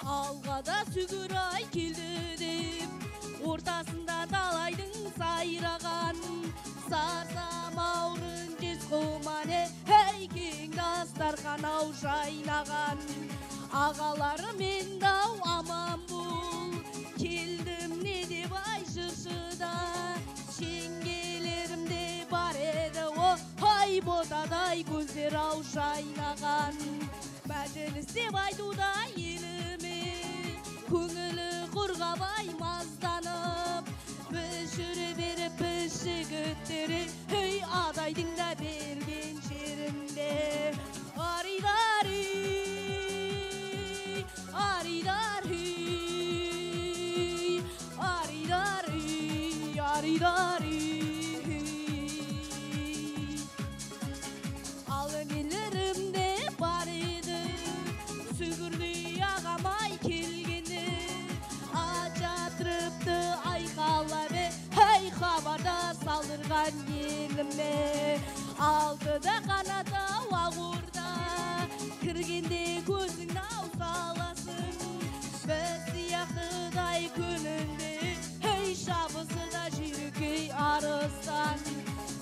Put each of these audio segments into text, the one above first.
Алғада сүгір ай келді деп, ортасында далайдың сайраған, сарсамаурын жез құмане, ей кең дастархан ау жайнаған. Ағалары мен дау аман бол, келдім не деп ай жыршыда, шеңгелерімде бар еді о, ай ботадай көздер ау жайнаған. Мәжіліс деп айтуда еліме, көңілі құрғабай мазданып, бүшірі беріп пішігіттері, ей адайдың да берген жерінде. Аридари, аридари, аридари, аридари. Ал нелерімде бар еді, сүгірді ағамай келгені, ажатырыпты айқалап, ей хабарда салдырған еліме. Алтыда қанатау ағурда, кіргенде көзің ау саласың, біз сияқтыдай күнінде, ей шабысы да жүйрік ей арыстан,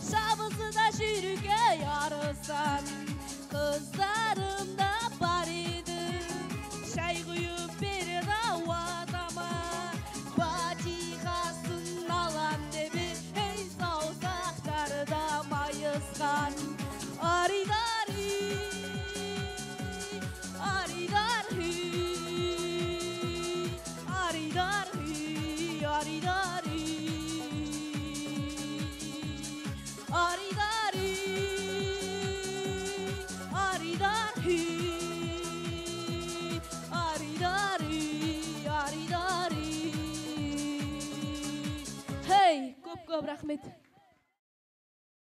шабысы да жүйрік ей арыстан. Қыздарым да бар еді, шай құйып береді ау атама, батиқасын алам деп, ей саусақтары да майысқан. Аридари, аридари, аридари, аридари, аридари, аридари, аридари, аридари. Hey, көп рахмет.